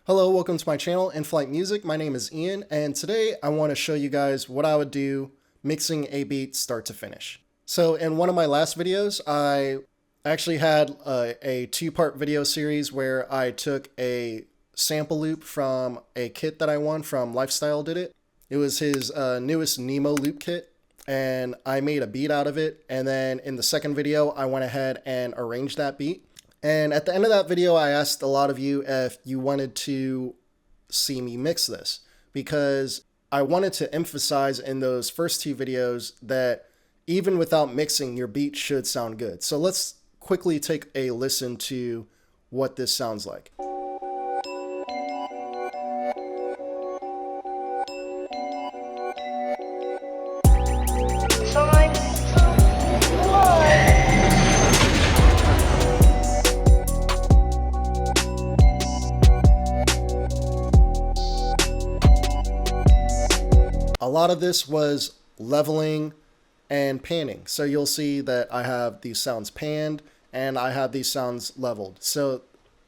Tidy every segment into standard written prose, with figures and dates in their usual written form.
Hello, welcome to my channel, Inflightmuzik. My name is Ian, and today I want to show you guys what I would do mixing a beat start to finish. So in one of my last videos, I actually had a two-part video series where I took a sample loop from a kit that I won from Lifestyle Did It. It was his newest Nemo loop kit, and I made a beat out of it. And then in the second video, I went ahead and arranged that beat. And at the end of that video, I asked a lot of you if you wanted to see me mix this, because I wanted to emphasize in those first two videos that even without mixing, your beat should sound good. So let's quickly take a listen to what this sounds like. A lot of this was leveling and panning. So you'll see that I have these sounds panned and I have these sounds leveled. So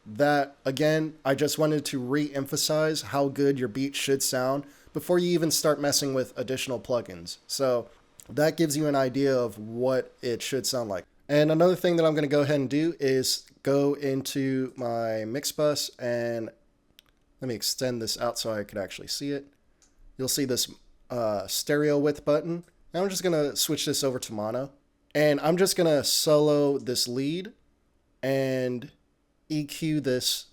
that, again, I just wanted to re-emphasize how good your beat should sound before you even start messing with additional plugins. So that gives you an idea of what it should sound like. And another thing that I'm going to go ahead and do is go into my mix bus, and let me extend this out so I can actually see it. You'll see this stereo width button. Now I'm just gonna switch this over to mono, and I'm just gonna solo this lead and EQ this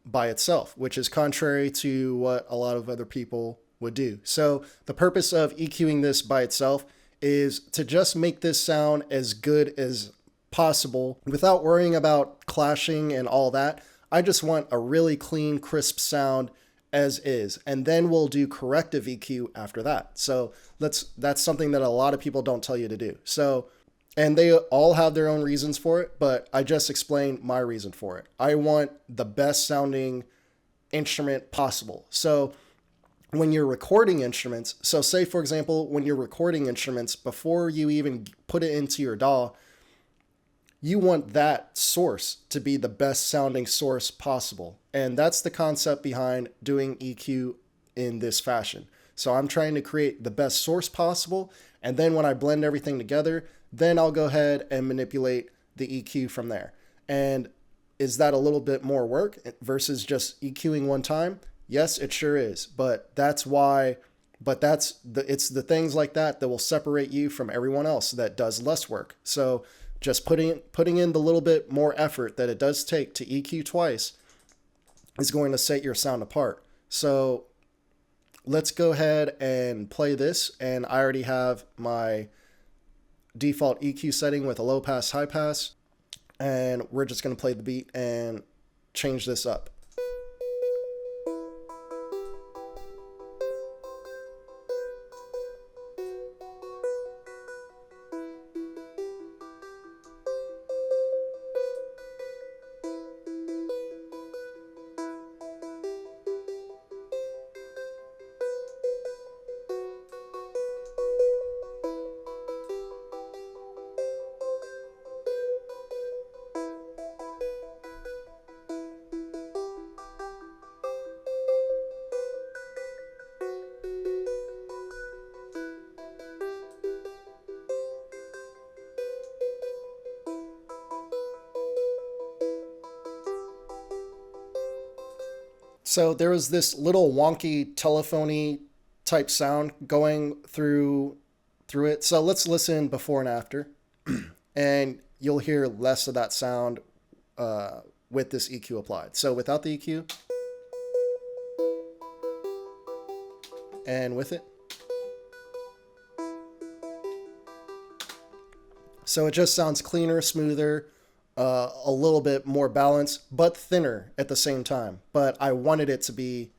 by itself, which is contrary to what a lot of other people would do. So the purpose of EQing this by itself is to just make this sound as good as possible without worrying about clashing and all that. I just want a really clean, crisp sound as is, and then we'll do corrective EQ after that. So that's something that a lot of people don't tell you to do. So, and they all have their own reasons for it, but I just explained my reason for it. I want the best sounding instrument possible. So when you're recording instruments, so say for example, when you're recording instruments, before you even put it into your DAW, you want that source to be the best sounding source possible. And that's the concept behind doing EQ in this fashion. So I'm trying to create the best source possible. And then when I blend everything together, then I'll go ahead and manipulate the EQ from there. And is that a little bit more work versus just EQing one time? Yes, it sure is. But that's why, it's the things like that that will separate you from everyone else that does less work. So just putting in the little bit more effort that it does take to EQ twice is going to set your sound apart. So let's go ahead and play this. And I already have my default EQ setting with a low pass, high pass. And we're just going to play the beat and change this up. So there was this little wonky telephony type sound going through it. So let's listen before and after, and you'll hear less of that sound with this EQ applied. So without the EQ and with it. So it just sounds cleaner, smoother, a little bit more balanced, but thinner at the same time. But I wanted it to be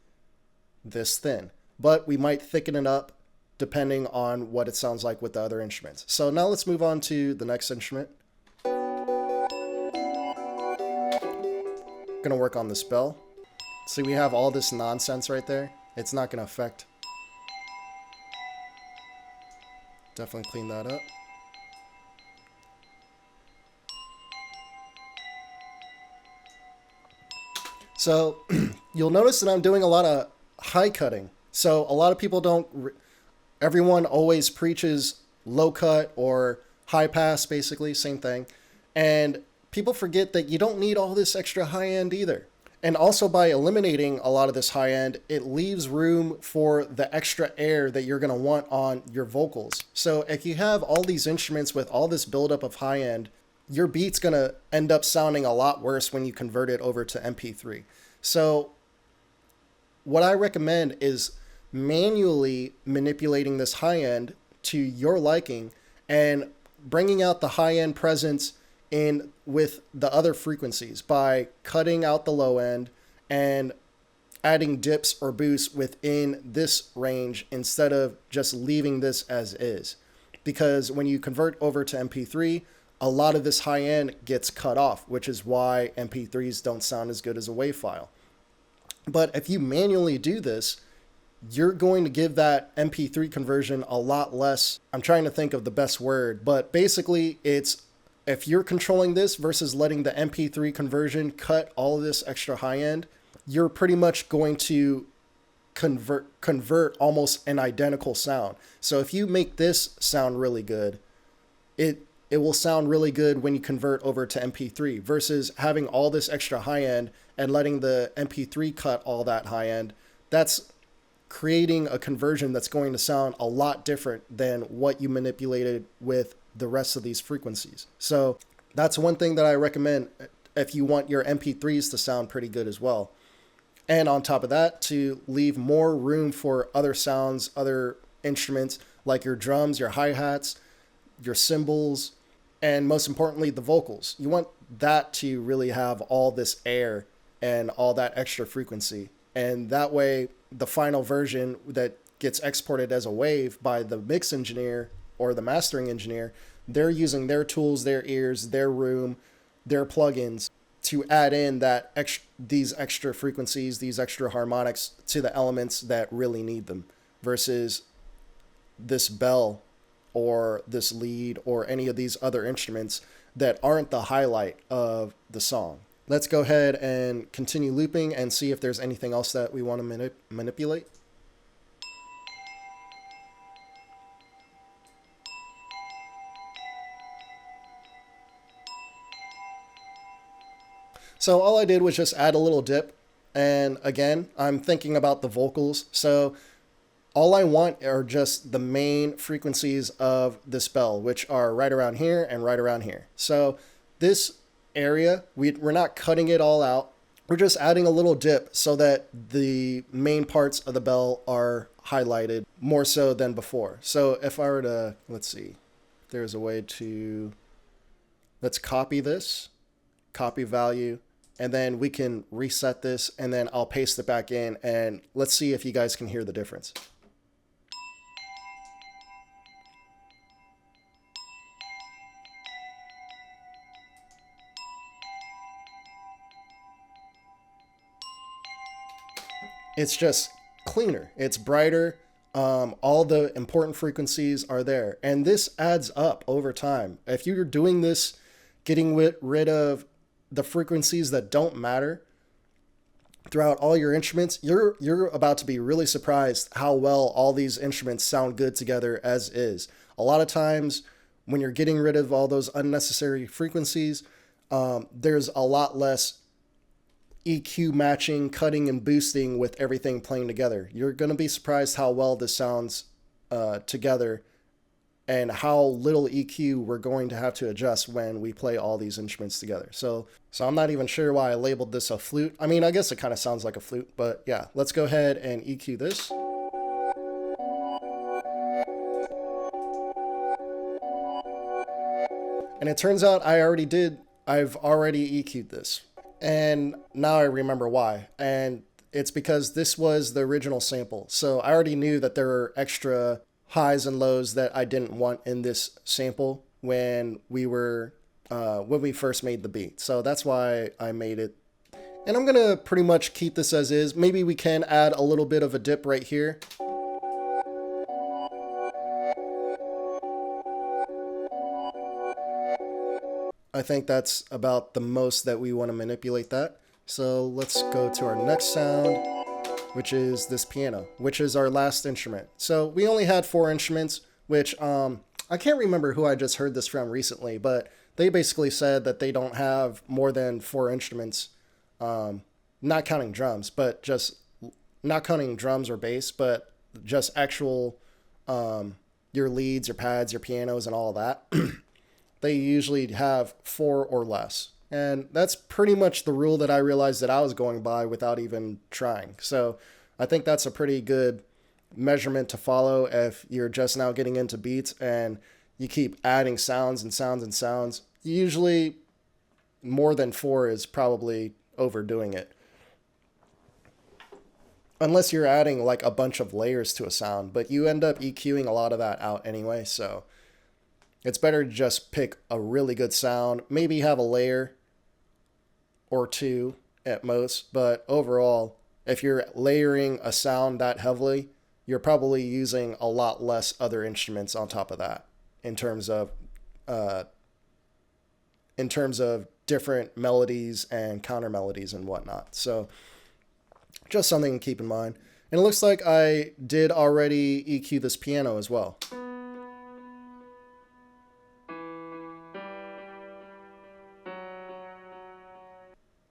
this thin, but we might thicken it up depending on what it sounds like with the other instruments. So now let's move on to the next instrument. Gonna work on this bell. See, we have all this nonsense right there. It's not gonna affect. Definitely clean that up. So you'll notice that I'm doing a lot of high cutting. So a lot of people don't, everyone always preaches low cut or high pass, basically, same thing. And people forget that you don't need all this extra high end either. And also by eliminating a lot of this high end, it leaves room for the extra air that you're going to want on your vocals. So if you have all these instruments with all this buildup of high end, your beat's going to end up sounding a lot worse when you convert it over to MP3. So what I recommend is manually manipulating this high end to your liking and bringing out the high end presence in with the other frequencies by cutting out the low end and adding dips or boosts within this range instead of just leaving this as is. Because when you convert over to MP3, a lot of this high end gets cut off, which is why MP3s don't sound as good as a WAV file. But if you manually do this, you're going to give that MP3 conversion a lot less. I'm trying to think of the best word, but basically it's, if you're controlling this versus letting the MP3 conversion cut all of this extra high end, you're pretty much going to convert almost an identical sound. So if you make this sound really good, it will sound really good when you convert over to MP3 versus having all this extra high end and letting the MP3 cut all that high end. That's creating a conversion that's going to sound a lot different than what you manipulated with the rest of these frequencies. So that's one thing that I recommend if you want your MP3s to sound pretty good as well. And on top of that, to leave more room for other sounds, other instruments like your drums, your hi-hats, your cymbals, and most importantly, the vocals. You want that to really have all this air and all that extra frequency. And that way, the final version that gets exported as a wave by the mix engineer or the mastering engineer, they're using their tools, their ears, their room, their plugins to add in these extra frequencies, these extra harmonics to the elements that really need them, versus this bell or this lead or any of these other instruments that aren't the highlight of the song. Let's go ahead and continue looping and see if there's anything else that we want to manipulate. So all I did was just add a little dip. And again, I'm thinking about the vocals. So all I want are just the main frequencies of this bell, which are right around here and right around here. So this area, we're not cutting it all out. We're just adding a little dip so that the main parts of the bell are highlighted more so than before. So if I were to, let's see, there's a way to, let's copy this, copy value, and then we can reset this, and then I'll paste it back in, and let's see if you guys can hear the difference. It's just cleaner. It's brighter. All the important frequencies are there. And this adds up over time. If you're doing this, getting rid of the frequencies that don't matter throughout all your instruments, you're about to be really surprised how well all these instruments sound good together as is. A lot of times when you're getting rid of all those unnecessary frequencies, there's a lot less EQ matching, cutting, and boosting with everything playing together. You're going to be surprised how well this sounds together and how little EQ we're going to have to adjust when we play all these instruments together. So I'm not even sure why I labeled this a flute. I mean, I guess it kind of sounds like a flute, but yeah, let's go ahead and EQ this. And it turns out I've already EQ'd this. And now I remember why. And it's because this was the original sample. So I already knew that there were extra highs and lows that I didn't want in this sample when we first made the beat. So that's why I made it. And I'm going to pretty much keep this as is. Maybe we can add a little bit of a dip right here. I think that's about the most that we want to manipulate that. So let's go to our next sound, which is this piano, which is our last instrument. So we only had 4 instruments, which I can't remember who I just heard this from recently, but they basically said that they don't have more than 4 instruments, not counting drums, but just not counting drums or bass, but just actual your leads, your pads, your pianos, and all of that. They usually have 4 or less. And that's pretty much the rule that I realized that I was going by without even trying. So I think that's a pretty good measurement to follow if you're just now getting into beats and you keep adding sounds and sounds and sounds. Usually more than 4 is probably overdoing it. Unless you're adding like a bunch of layers to a sound, but you end up EQing a lot of that out anyway. So it's better to just pick a really good sound, maybe have a layer or 2 at most, but overall, if you're layering a sound that heavily, you're probably using a lot less other instruments on top of that in terms of different melodies and counter melodies and whatnot. So just something to keep in mind. And it looks like I did already EQ this piano as well.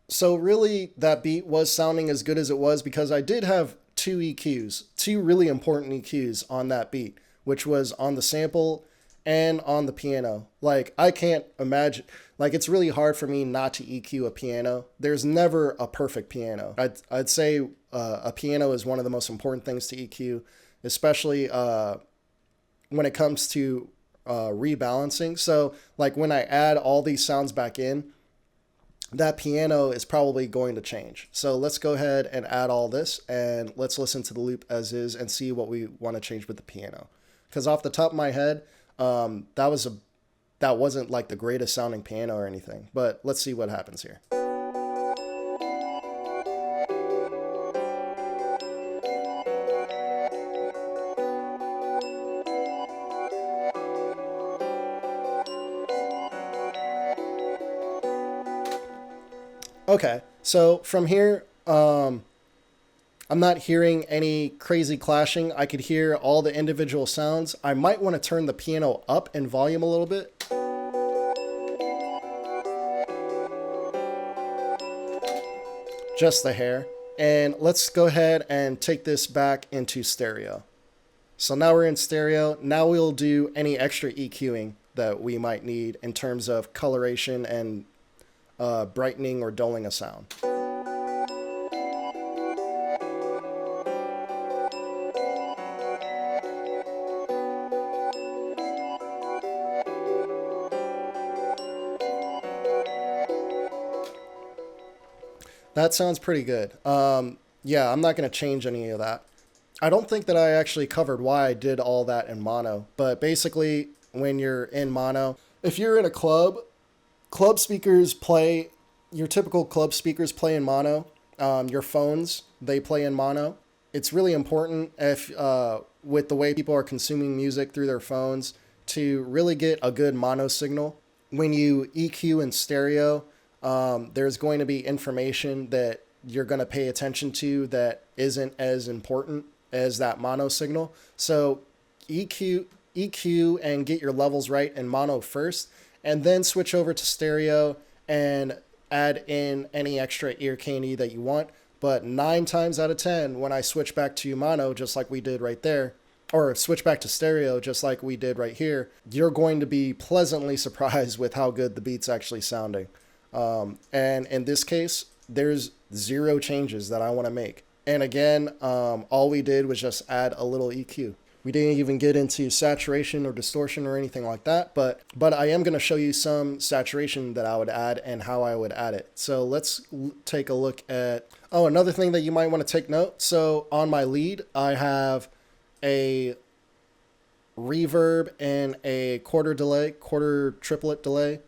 So really, that beat was sounding as good as it was because I did have 2 EQs, 2 really important EQs on that beat, which was on the sample and on the piano. Like, I can't imagine, like, it's really hard for me not to EQ a piano. There's never a perfect piano. I'd say a piano is one of the most important things to EQ, especially when it comes to rebalancing. So, like, when I add all these sounds back in, that piano is probably going to change. So let's go ahead and add all this and let's listen to the loop as is and see what we want to change with the piano. Because off the top of my head, that wasn't like the greatest sounding piano or anything, but let's see what happens here. Okay, so from here, I'm not hearing any crazy clashing. I could hear all the individual sounds. I might want to turn the piano up in volume a little bit. Just the hair. And let's go ahead and take this back into stereo. So now we're in stereo. Now we'll do any extra EQing that we might need in terms of coloration and brightening or dulling a sound. That sounds pretty good. Yeah, I'm not going to change any of that. I don't think that I actually covered why I did all that in mono, but basically when you're in mono, if you're in a club speakers play, your typical club speakers play in mono. Your phones, they play in mono. It's really important if with the way people are consuming music through their phones to really get a good mono signal. When you EQ in stereo, there's going to be information that you're going to pay attention to that isn't as important as that mono signal. So EQ and get your levels right in mono first, and then switch over to stereo and add in any extra ear candy that you want. But 9 times out of 10, when I switch back to mono, just like we did right there, or switch back to stereo, just like we did right here, you're going to be pleasantly surprised with how good the beat's actually sounding. And in this case, there's 0 changes that I want to make. And again, all we did was just add a little EQ. We didn't even get into saturation or distortion or anything like that, but I am going to show you some saturation that I would add and how I would add it. So let's take a look at, another thing that you might want to take note. So on my lead, I have a reverb and a quarter triplet delay.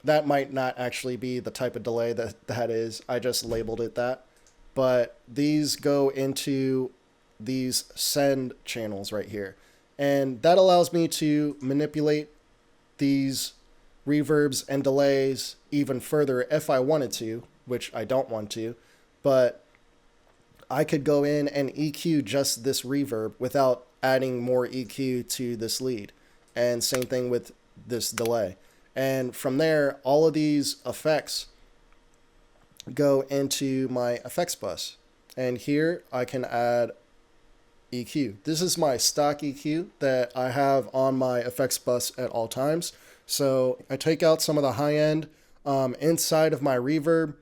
That might not actually be the type of delay that is. I just labeled it that. But these go into these send channels right here. And that allows me to manipulate these reverbs and delays even further if I wanted to. which I don't want to, but I could go in and EQ just this reverb without adding more EQ to this lead. And same thing with this delay. And from there, all of these effects go into my effects bus. And here I can add EQ. This is my stock EQ that I have on my effects bus at all times. So I take out some of the high end. Inside of my reverb,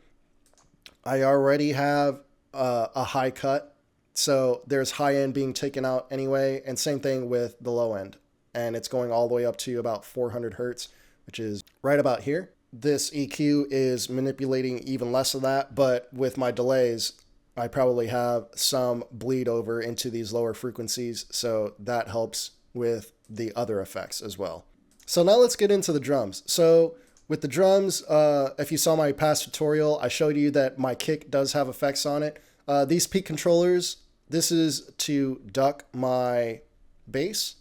I already have a high cut. So there's high end being taken out anyway. And same thing with the low end. And it's going all the way up to about 400 hertz, which is right about here. This EQ is manipulating even less of that, but with my delays, I probably have some bleed over into these lower frequencies, so that helps with the other effects as well. So now let's get into the drums. So with the drums, if you saw my past tutorial, I showed you that my kick does have effects on it. These peak controllers, this is to duck my bass.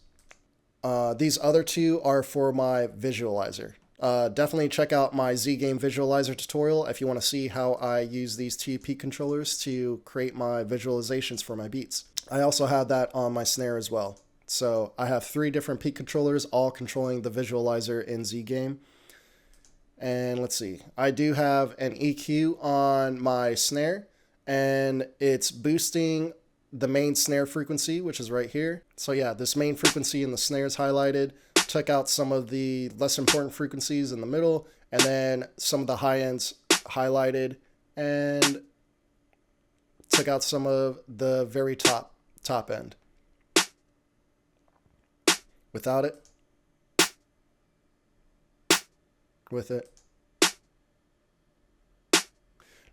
These other two are for my visualizer. Definitely check out my Z-Game visualizer tutorial if you want to see how I use these two peak controllers to create my visualizations for my beats. I also have that on my snare as well. So I have 3 different peak controllers, all controlling the visualizer in Z-Game. And let's see, I do have an EQ on my snare, and it's boosting the main snare frequency, which is right here. So yeah, this main frequency in the snare is highlighted. Took out some of the less important frequencies in the middle, and then some of the high ends highlighted, and took out some of the very top end. Without it, with it.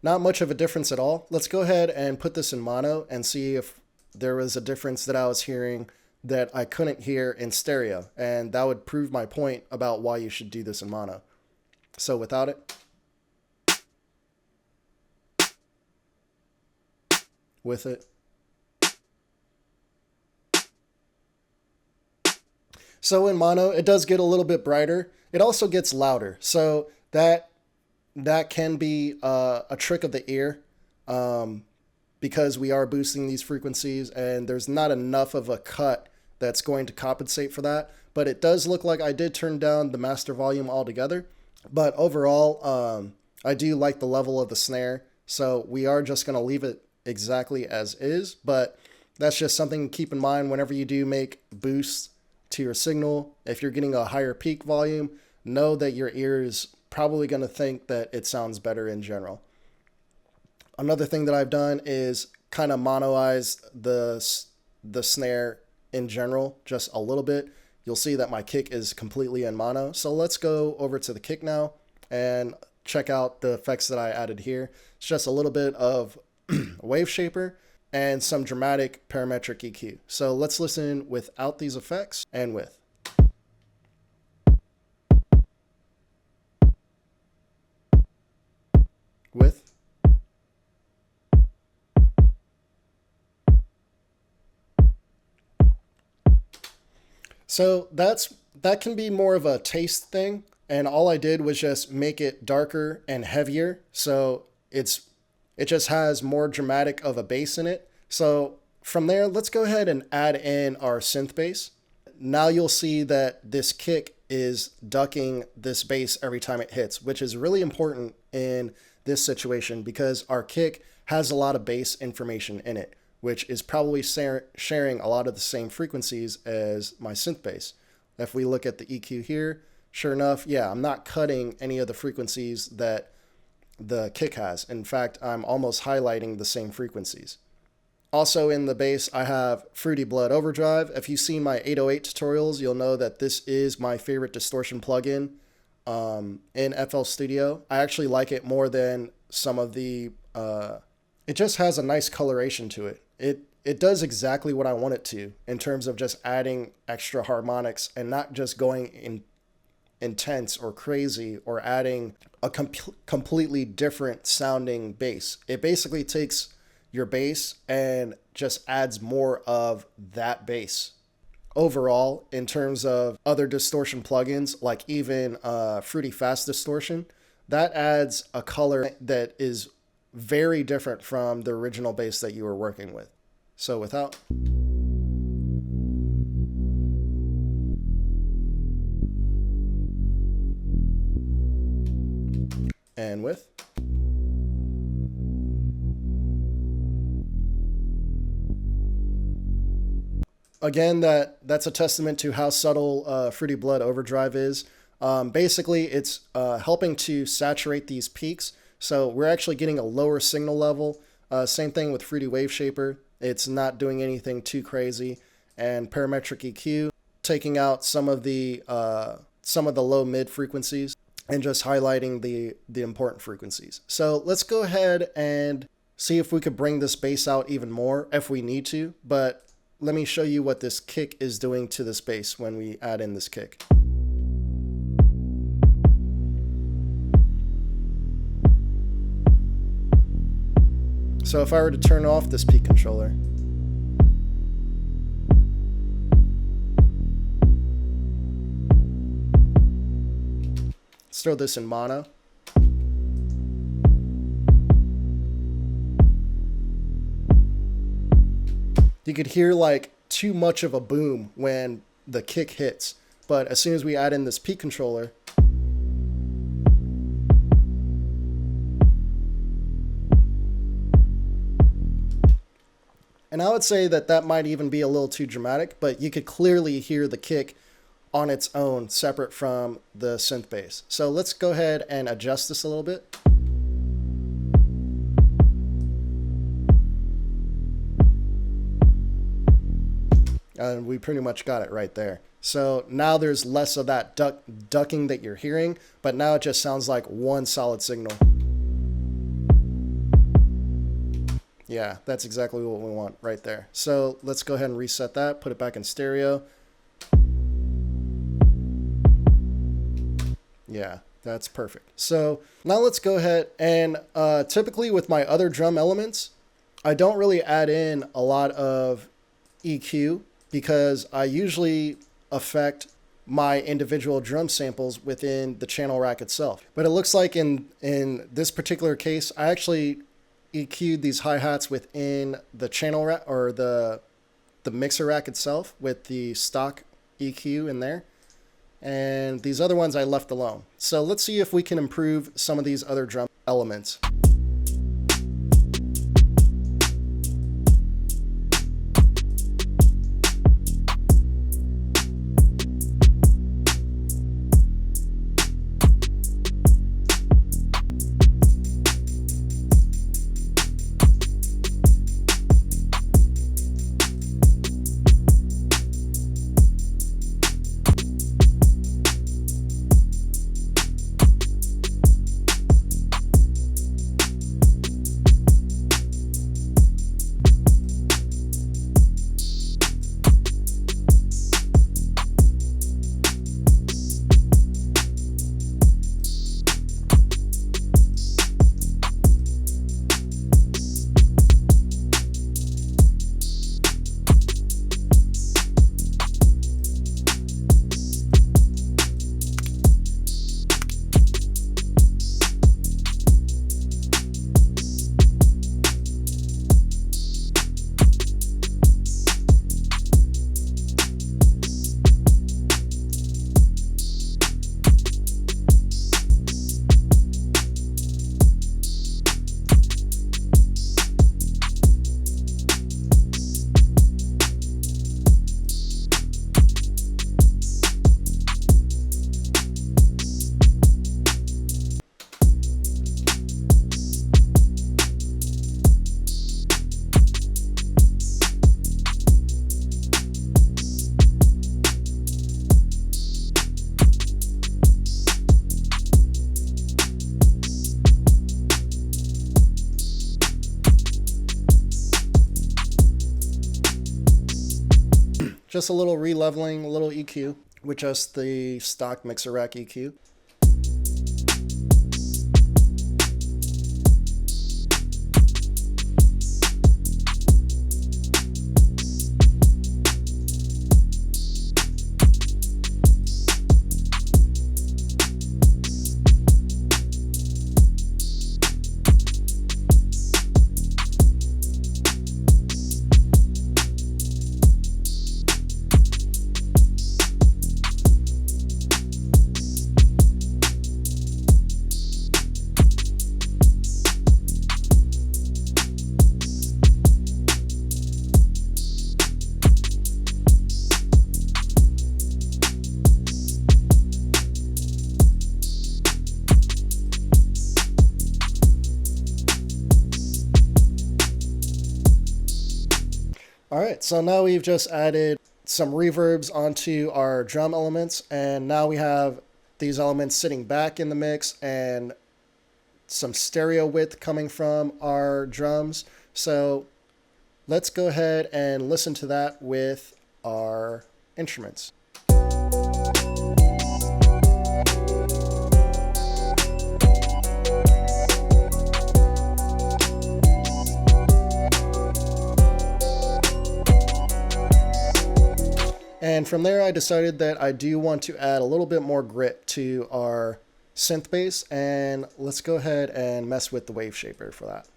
Not much of a difference at all. Let's go ahead and put this in mono and see if there was a difference that I was hearing that I couldn't hear in stereo, and that would prove my point about why you should do this in mono. So without it, with it. So in mono, it does get a little bit brighter. It also gets louder. So that can be a trick of the ear, because we are boosting these frequencies and there's not enough of a cut that's going to compensate for that. But it does look like I did turn down the master volume altogether. But overall, I do like the level of the snare. So we are just going to leave it exactly as is. But that's just something to keep in mind whenever you do make boosts to your signal. If you're getting a higher peak volume, know that your ear is probably going to think that it sounds better in general. Another thing that I've done is kind of monoize the snare in general, just a little bit. You'll see that my kick is completely in mono. So let's go over to the kick now and check out the effects that I added here. It's just a little bit of wave shaper and some dramatic parametric EQ. So let's listen without these effects and with. With. So that can be more of a taste thing, and all I did was just make it darker and heavier, so it just has more dramatic of a bass in it. So from there, let's go ahead and add in our synth bass. Now you'll see that this kick is ducking this bass every time it hits, which is really important in this situation because our kick has a lot of bass information in it, which is probably sharing a lot of the same frequencies as my synth bass. If we look at the EQ here, sure enough, yeah, I'm not cutting any of the frequencies that the kick has. In fact, I'm almost highlighting the same frequencies. Also in the bass, I have Fruity Blood Overdrive. If you've seen my 808 tutorials, you'll know that this is my favorite distortion plugin in FL Studio. I actually like it more than some of the... it just has a nice coloration to it. It does exactly what I want it to in terms of just adding extra harmonics and not just going intense or crazy or adding a completely different sounding bass. It basically takes your bass and just adds more of that bass. Overall, in terms of other distortion plugins, like even Fruity Fast Distortion, that adds a color that is very different from the original bass that you were working with. So without. And with. Again, that's a testament to how subtle Fruity Blood Overdrive is. Basically, it's helping to saturate these peaks. So we're actually getting a lower signal level. Same thing with Fruity Wave Shaper. It's not doing anything too crazy. And Parametric EQ, taking out some of the low mid frequencies and just highlighting the important frequencies. So let's go ahead and see if we could bring this bass out even more if we need to. But let me show you what this kick is doing to this bass when we add in this kick. So if I were to turn off this peak controller, let's throw this in mono. You could hear like too much of a boom when the kick hits, but as soon as we add in this peak controller, and I would say that might even be a little too dramatic, but you could clearly hear the kick on its own, separate from the synth bass. So let's go ahead and adjust this a little bit. And we pretty much got it right there. So now there's less of that ducking that you're hearing, but now it just sounds like one solid signal. Yeah, that's exactly what we want right there. So let's go ahead and reset that, put it back in stereo. Yeah, that's perfect. So now let's go ahead and typically with my other drum elements, I don't really add in a lot of EQ because I usually affect my individual drum samples within the channel rack itself. But it looks like in this particular case, I actually EQ'd these hi-hats within the channel rack or the mixer rack itself with the stock EQ in there. And these other ones I left alone. So let's see if we can improve some of these other drum elements. Just a little re-leveling, a little EQ with just the stock mixer rack EQ. All right, so now we've just added some reverbs onto our drum elements, and now we have these elements sitting back in the mix and some stereo width coming from our drums. So let's go ahead and listen to that with our instruments. And from there, I decided that I do want to add a little bit more grit to our synth bass, and let's go ahead and mess with the wave shaper for that.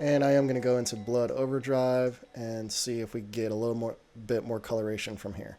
And I am going to go into Blood Overdrive and see if we get a little bit more coloration from here.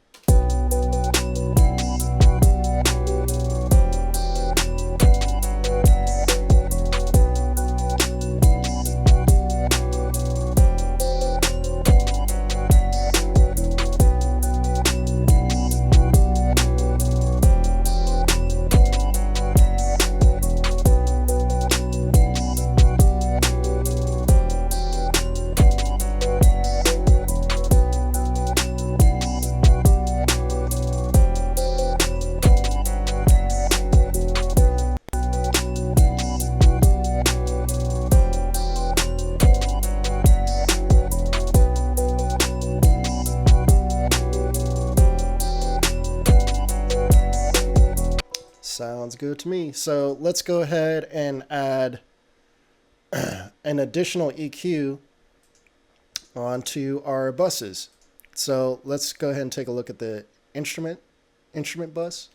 Sounds good to me. So let's go ahead and add an additional EQ onto our buses. So let's go ahead and take a look at the instrument bus.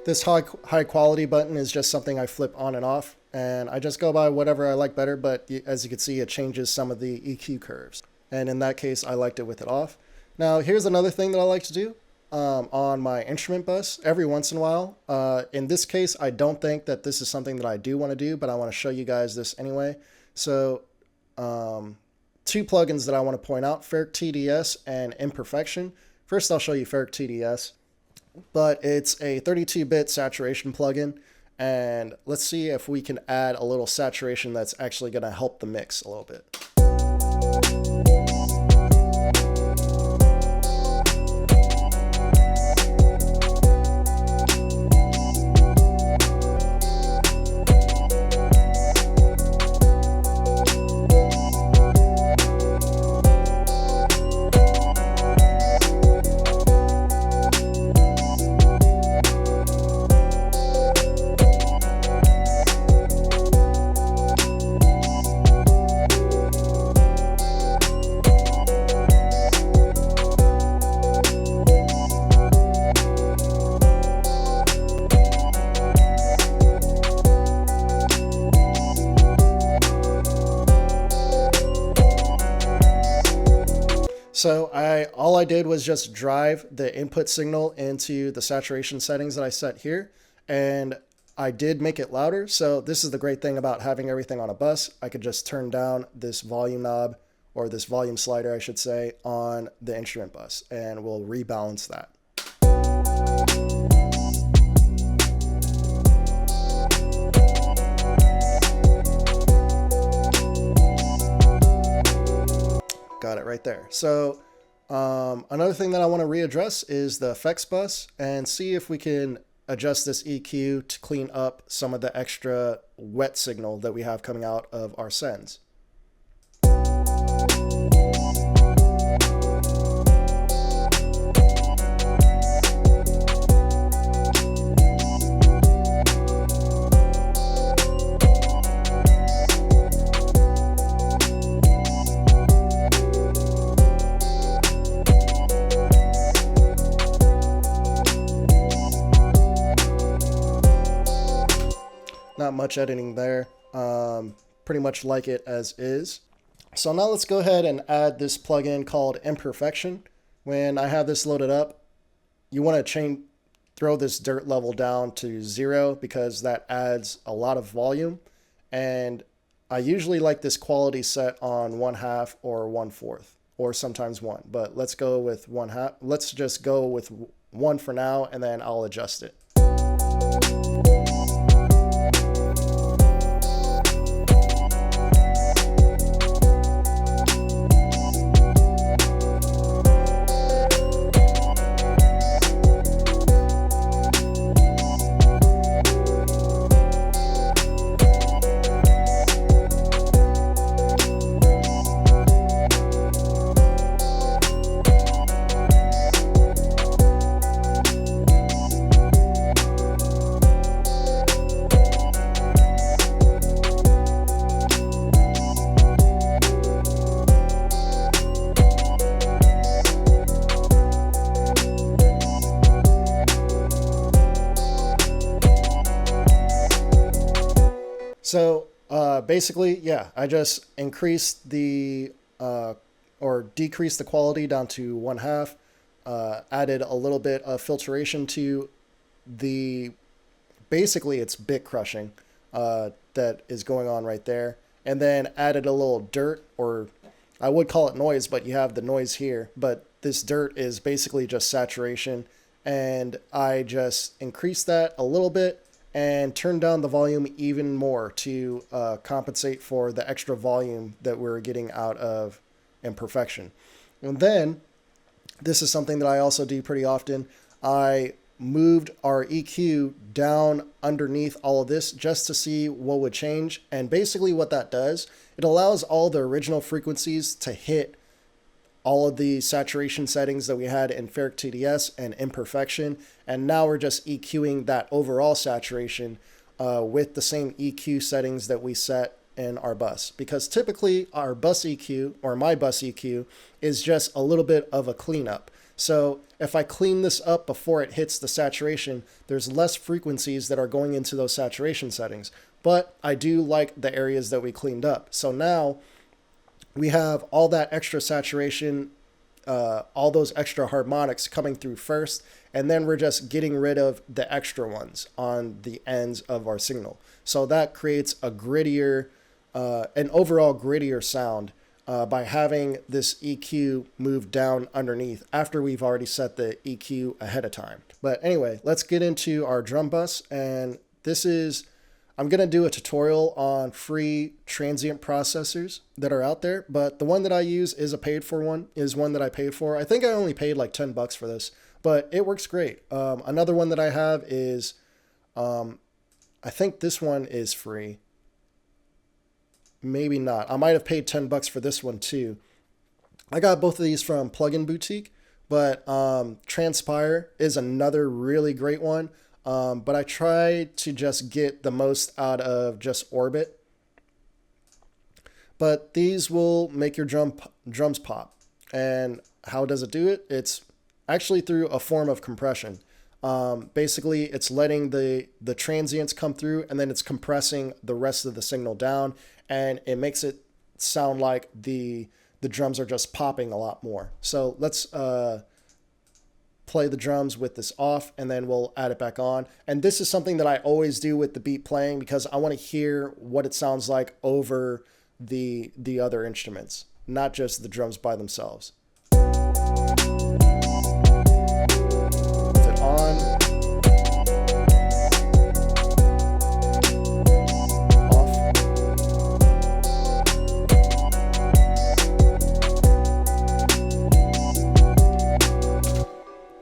This high quality button is just something I flip on and off, and I just go by whatever I like better, but as you can see, it changes some of the EQ curves. And in that case, I liked it with it off. Now, here's another thing that I like to do on my instrument bus every once in a while. In this case, I don't think that this is something that I do want to do, but I want to show you guys this anyway. So two plugins that I want to point out, Ferric TDS and Imperfection. First, I'll show you Ferric TDS. But it's a 32-bit saturation plugin, and let's see if we can add a little saturation that's actually going to help the mix a little bit. So all I did was just drive the input signal into the saturation settings that I set here, and I did make it louder. So this is the great thing about having everything on a bus. I could just turn down this volume knob, or this volume slider, I should say, on the instrument bus, and we'll rebalance that. Got it right there. So another thing that I want to readdress is the effects bus and see if we can adjust this EQ to clean up some of the extra wet signal that we have coming out of our sends. Not much editing there. Pretty much like it as is. So now let's go ahead and add this plugin called Imperfection. When I have this loaded up, you want to throw this dirt level down to 0 because that adds a lot of volume. And I usually like this quality set on 1/2 or 1/4 or sometimes 1, but let's go with 1/2. Let's just go with 1 for now, and then I'll adjust it. So basically, yeah, I just increased the or decreased the quality down to 1/2, added a little bit of filtration to the, basically it's bit crushing that is going on right there, and then added a little dirt, or I would call it noise, but you have the noise here, but this dirt is basically just saturation, and I just increased that a little bit and turn down the volume even more to compensate for the extra volume that we're getting out of Imperfection. And then, this is something that I also do pretty often, I moved our EQ down underneath all of this just to see what would change. And basically what that does, it allows all the original frequencies to hit all of the saturation settings that we had in Ferric TDS and Imperfection, and now we're just EQing that overall saturation with the same EQ settings that we set in our bus. Because typically our bus EQ, or my bus EQ, is just a little bit of a cleanup. So if I clean this up before it hits the saturation, there's less frequencies that are going into those saturation settings. But I do like the areas that we cleaned up. So now we have all that extra saturation, all those extra harmonics coming through first, and then we're just getting rid of the extra ones on the ends of our signal. So that creates a grittier, an overall grittier sound by having this EQ move down underneath after we've already set the EQ ahead of time. But anyway, let's get into our drum bus, and this is, I'm going to do a tutorial on free transient processors that are out there, but the one that I use is a paid for one, is one that I paid for. I think I only paid like $10 for this, but it works great. Another one that I have is, I think this one is free. Maybe not. I might have paid $10 for this one too. I got both of these from Plugin Boutique, but Transpire is another really great one. But I try to just get the most out of just Orbit. But these will make your drums pop. And how does it do it? It's actually through a form of compression. Basically, it's letting the transients come through, and then it's compressing the rest of the signal down, and it makes it sound like the drums are just popping a lot more. So let's play the drums with this off, and then we'll add it back on. And this is something that I always do with the beat playing because I want to hear what it sounds like over the other instruments, not just the drums by themselves. With it on.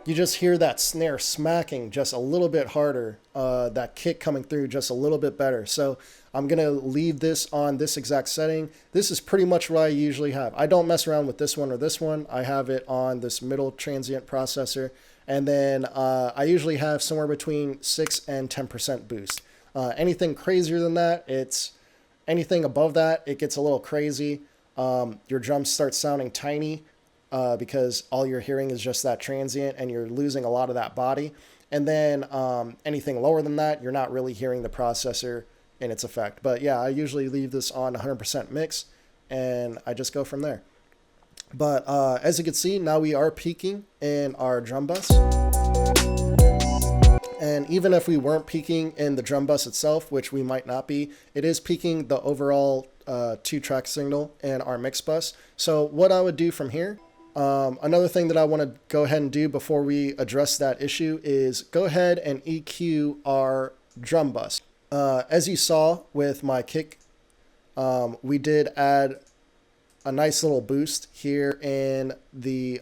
You just hear that snare smacking just a little bit harder, that kick coming through just a little bit better. So I'm going to leave this on this exact setting. This is pretty much what I usually have. I don't mess around with this one or this one. I have it on this middle transient processor. And then I usually have somewhere between 6 and 10% boost. Anything crazier than that, anything above that, it gets a little crazy. Your drums start sounding tiny. Because all you're hearing is just that transient and you're losing a lot of that body. And then anything lower than that, you're not really hearing the processor in its effect. But yeah, I usually leave this on 100% mix, and I just go from there. But as you can see, now we are peaking in our drum bus. And even if we weren't peaking in the drum bus itself, which we might not be, it is peaking the overall 2-track signal in our mix bus. So what I would do from here, another thing that I want to go ahead and do before we address that issue is go ahead and EQ our drum bus. As you saw with my kick, we did add a nice little boost here in the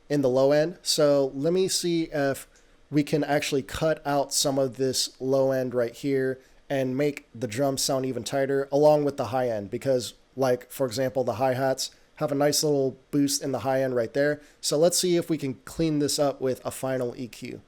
low end. So let me see if we can actually cut out some of this low end right here and make the drum sound even tighter along with the high end, because like, for example, the hi-hats have a nice little boost in the high end right there. So let's see if we can clean this up with a final EQ.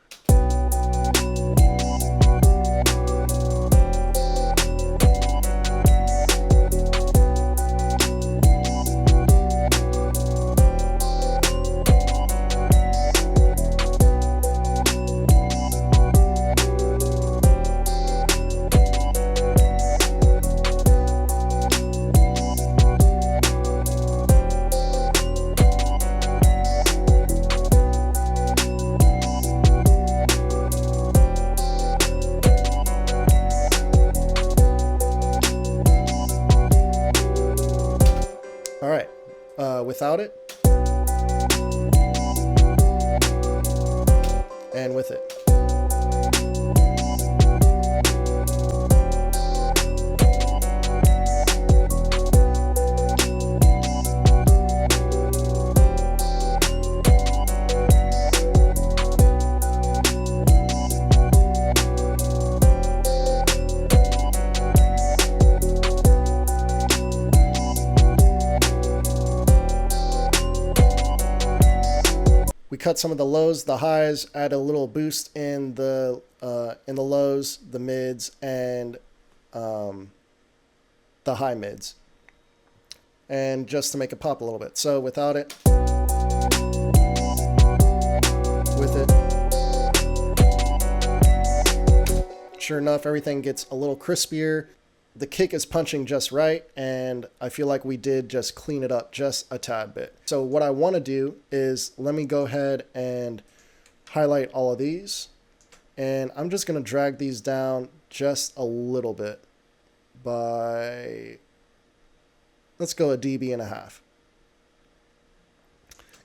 All right, without it, and with it. We cut some of the lows, the highs, add a little boost in the lows, the mids, and the high mids, and just to make it pop a little bit. So without it, with it, sure enough, everything gets a little crispier. The kick is punching just right, and I feel like we did just clean it up just a tad bit. So what I want to do is, let me go ahead and highlight all of these, and I'm just going to drag these down just a little bit by, let's go 1.5 dB.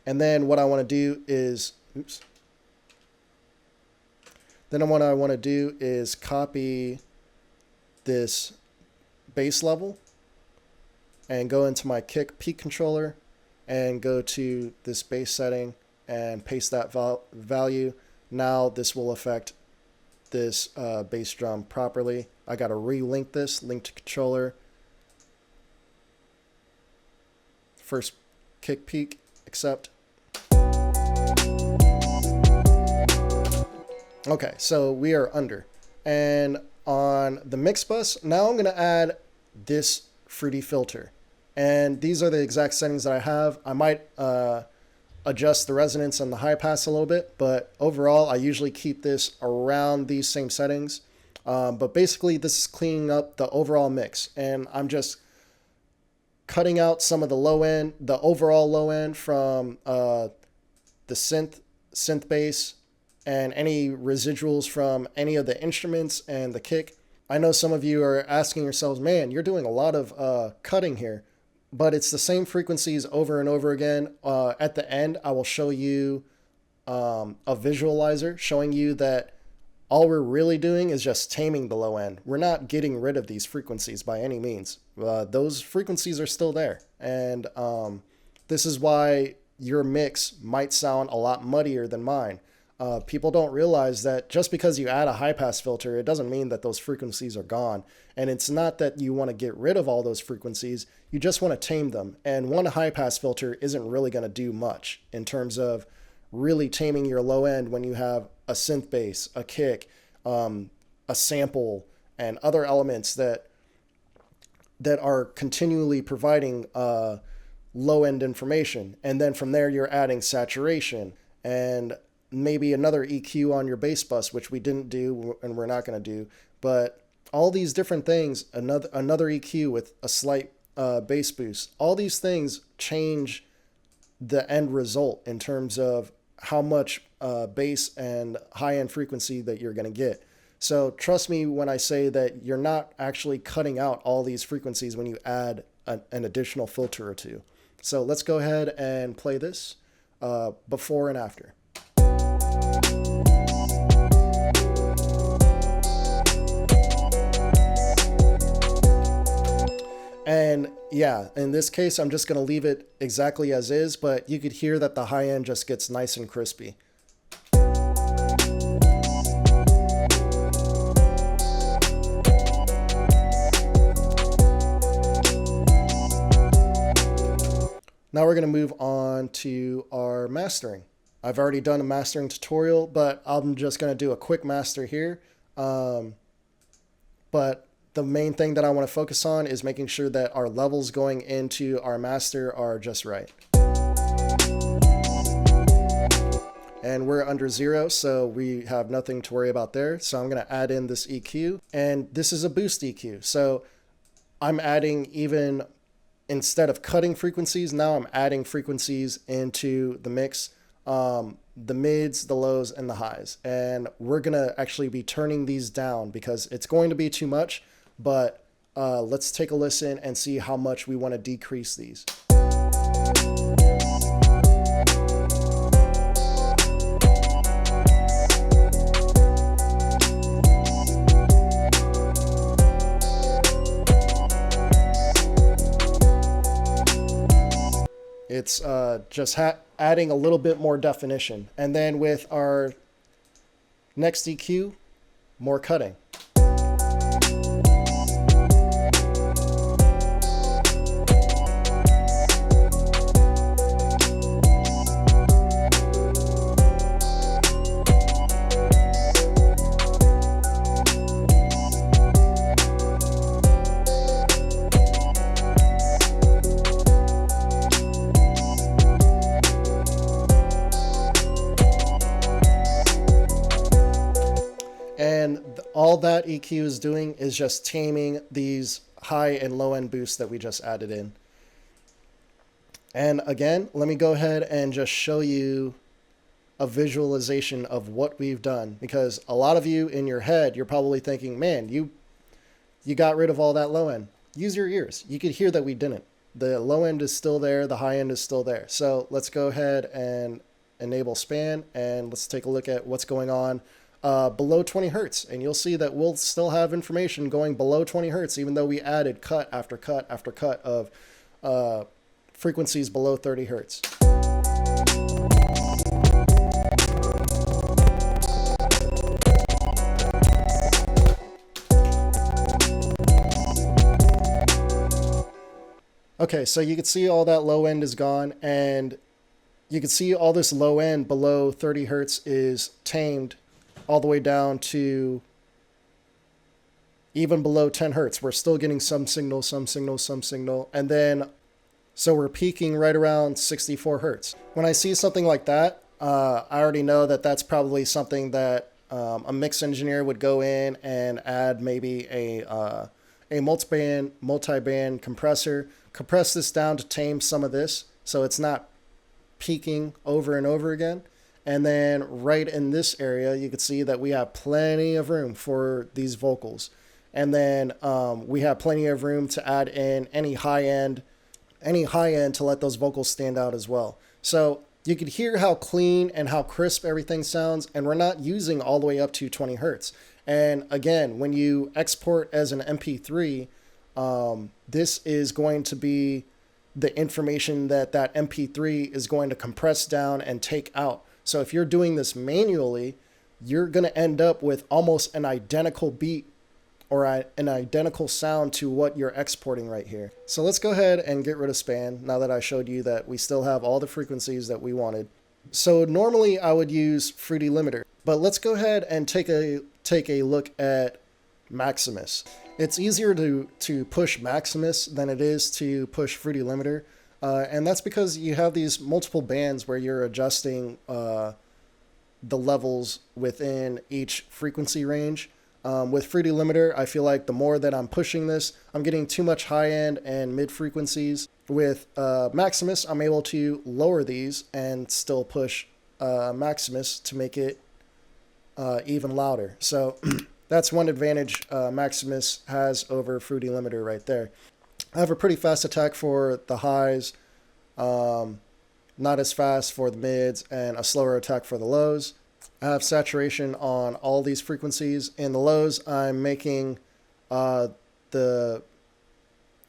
And then what I want to do is, what I want to do is copy this bass level and go into my kick peak controller and go to this bass setting and paste that value. Now this will affect this bass drum properly. I got to relink this, link to controller, first kick peak, accept. Okay, so we are under. And on the mix bus, now I'm going to add this fruity filter. And these are the exact settings that I have. I might adjust the resonance and the high pass a little bit, but overall I usually keep this around these same settings. But basically this is cleaning up the overall mix, and I'm just cutting out some of the low end, the overall low end from the synth bass, and any residuals from any of the instruments and the kick. I know some of you are asking yourselves, man, you're doing a lot of cutting here, but it's the same frequencies over and over again. At the end, I will show you a visualizer showing you that all we're really doing is just taming the low end. We're not getting rid of these frequencies by any means. Those frequencies are still there. And this is why your mix might sound a lot muddier than mine. People don't realize that just because you add a high pass filter, it doesn't mean that those frequencies are gone. And it's not that you want to get rid of all those frequencies, you just want to tame them. And one high pass filter isn't really going to do much in terms of really taming your low end when you have a synth bass, a kick, a sample, and other elements that are continually providing low end information. And then from there, you're adding saturation and maybe another EQ on your bass bus, which we didn't do and we're not going to do. But all these different things, another EQ with a slight bass boost, all these things change the end result in terms of how much bass and high-end frequency that you're going to get. So trust me when I say that you're not actually cutting out all these frequencies when you add an additional filter or two. So let's go ahead and play this before and after. And yeah, in this case, I'm just going to leave it exactly as is, but you could hear that the high end just gets nice and crispy. Now we're going to move on to our mastering. I've already done a mastering tutorial, but I'm just going to do a quick master here. But the main thing that I want to focus on is making sure that our levels going into our master are just right. And we're under 0, so we have nothing to worry about there. So I'm going to add in this EQ, and this is a boost EQ. So I'm adding, even instead of cutting frequencies, now I'm adding frequencies into the mix, the mids, the lows, and the highs. And we're going to actually be turning these down because it's going to be too much, but let's take a listen and see how much we want to decrease these. It's just adding a little bit more definition. And then with our next EQ, more cutting. And all that EQ is doing is just taming these high and low end boosts that we just added in. And again, let me go ahead and just show you a visualization of what we've done, because a lot of you in your head, you're probably thinking, man, you got rid of all that low end. Use your ears. You could hear that we didn't. The low end is still there. The high end is still there. So let's go ahead and enable span, and let's take a look at what's going on below 20 hertz, and you'll see that we'll still have information going below 20 hertz, even though we added cut after cut after cut of frequencies below 30 hertz. Okay, so you can see all that low end is gone, and you can see all this low end below 30 hertz is tamed all the way down to even below 10 hertz. We're still getting some signal, some signal, some signal. And then, so we're peaking right around 64 hertz. When I see something like that, I already know that that's probably something that a mix engineer would go in and add maybe a multi-band compressor, compress this down to tame some of this so it's not peaking over and over again. And then right in this area, you can see that we have plenty of room for these vocals. And then we have plenty of room to add in any high end to let those vocals stand out as well. So you could hear how clean and how crisp everything sounds, and we're not using all the way up to 20 hertz. And again, when you export as an MP3, this is going to be the information that MP3 is going to compress down and take out. So if you're doing this manually, you're going to end up with almost an identical beat or an identical sound to what you're exporting right here. So let's go ahead and get rid of span now that I showed you that we still have all the frequencies that we wanted. So normally I would use Fruity Limiter, but let's go ahead and take a look at Maximus. It's easier to push Maximus than it is to push Fruity Limiter. And that's because you have these multiple bands where you're adjusting the levels within each frequency range. With Fruity Limiter, I feel like the more that I'm pushing this, I'm getting too much high end and mid frequencies. With Maximus, I'm able to lower these and still push Maximus to make it even louder. So that's one advantage Maximus has over Fruity Limiter right there. I have a pretty fast attack for the highs, not as fast for the mids, and a slower attack for the lows. I have saturation on all these frequencies. In the lows, I'm making the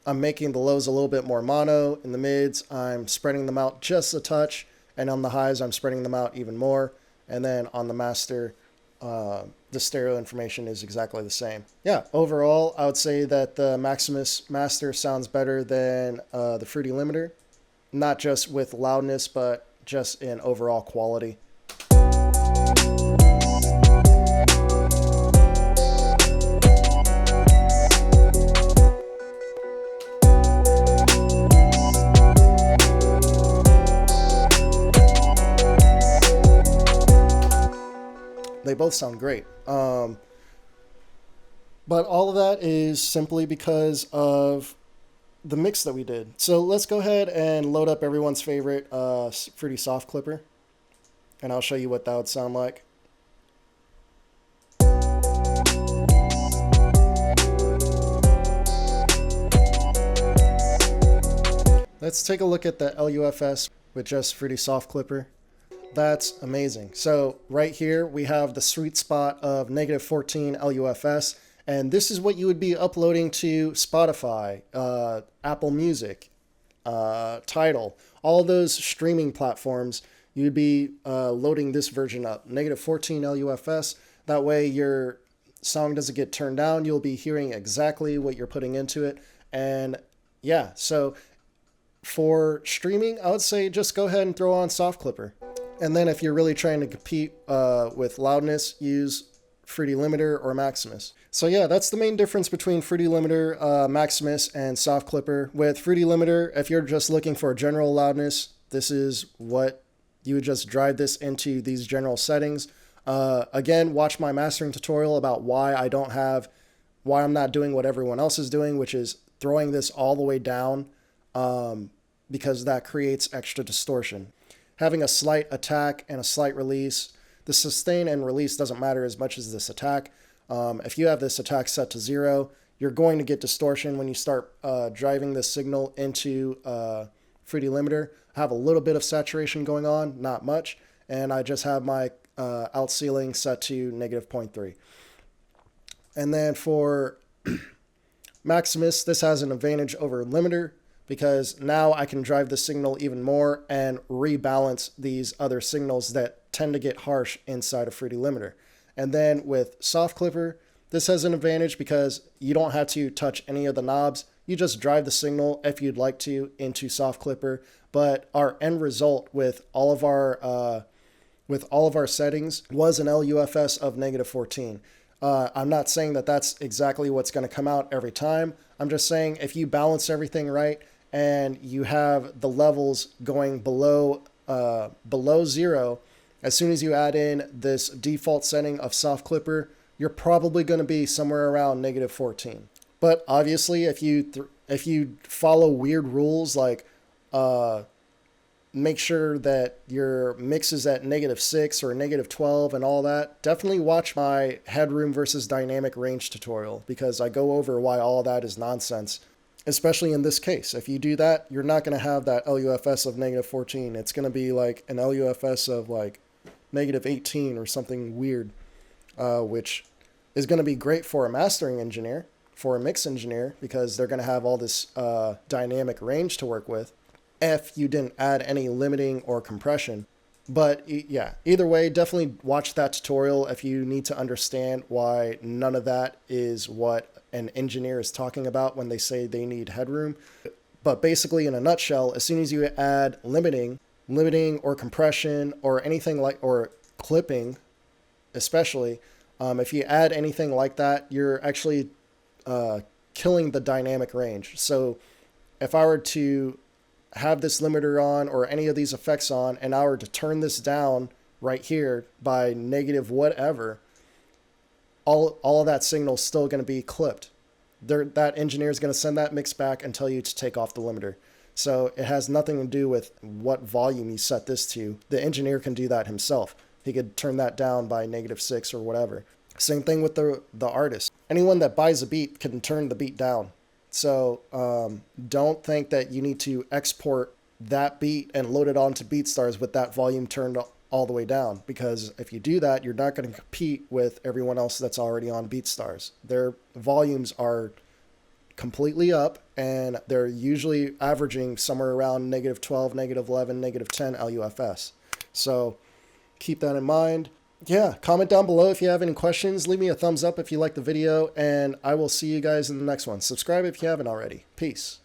lows a little bit more mono. In the mids, I'm spreading them out just a touch, and on the highs, I'm spreading them out even more. And then on the master, the stereo information is exactly the same. Yeah, overall, I would say that the Maximus Master sounds better than the Fruity Limiter, not just with loudness, but just in overall quality. They both sound great. But all of that is simply because of the mix that we did. So let's go ahead and load up everyone's favorite Fruity Soft Clipper, and I'll show you what that would sound like. Let's take a look at the LUFS with just Fruity Soft Clipper. That's amazing. So right here we have the sweet spot of -14 LUFS, and this is what you would be uploading to Spotify, Apple Music, Tidal, all those streaming platforms. You'd be loading this version up, -14 LUFS. That way your song doesn't get turned down. You'll be hearing exactly what you're putting into it. And yeah, so for streaming, I would say just go ahead and throw on Soft Clipper. And then if you're really trying to compete with loudness, use Fruity Limiter or Maximus. So yeah, that's the main difference between Fruity Limiter, Maximus, and Soft Clipper. With Fruity Limiter, if you're just looking for general loudness, this is what you would just drive this into these general settings. Again, watch my mastering tutorial about why I'm not doing what everyone else is doing, which is throwing this all the way down, because that creates extra distortion. Having a slight attack and a slight release, the sustain and release doesn't matter as much as this attack. If you have this attack set to 0, you're going to get distortion when you start driving this signal into Fruity Limiter. I have a little bit of saturation going on, not much, and I just have my out ceiling set to -0.3. And then for Maximus, this has an advantage over Limiter, because now I can drive the signal even more and rebalance these other signals that tend to get harsh inside of Fruity Limiter. And then with Soft Clipper, this has an advantage because you don't have to touch any of the knobs. You just drive the signal, if you'd like to, into Soft Clipper. But our end result with all of our settings was an LUFS of -14. I'm not saying that that's exactly what's going to come out every time. I'm just saying if you balance everything right, and you have the levels going below 0, as soon as you add in this default setting of Soft Clipper, you're probably going to be somewhere around -14. But obviously, if you follow weird rules like make sure that your mix is at -6 or -12 and all that, definitely watch my headroom versus dynamic range tutorial, because I go over why all that is nonsense. Especially in this case, if you do that, you're not going to have that LUFS of -14. It's going to be like an LUFS of like -18 or something weird, which is going to be great for a mastering engineer, for a mix engineer, because they're going to have all this dynamic range to work with if you didn't add any limiting or compression. But yeah, either way, definitely watch that tutorial if you need to understand why none of that is what an engineer is talking about when they say they need headroom. But basically, in a nutshell, as soon as you add limiting or compression or anything like, or clipping, especially, if you add anything like that, you're actually killing the dynamic range. So if I were to have this limiter on or any of these effects on, and I were to turn this down right here by negative whatever, all of that signal is still going to be clipped. That engineer is going to send that mix back and tell you to take off the limiter. So it has nothing to do with what volume you set this to. The engineer can do that himself. He could turn that down by -6 or whatever. Same thing with the artist. Anyone that buys a beat can turn the beat down. So don't think that you need to export that beat and load it onto BeatStars with that volume turned all the way down, because if you do that, you're not going to compete with everyone else that's already on BeatStars. Their volumes are completely up, and they're usually averaging somewhere around -12, -11, -10 LUFS. So keep that in mind. Yeah, comment down below if you have any questions. Leave me a thumbs up if you like the video, and I will see you guys in the next one. Subscribe if you haven't already. Peace.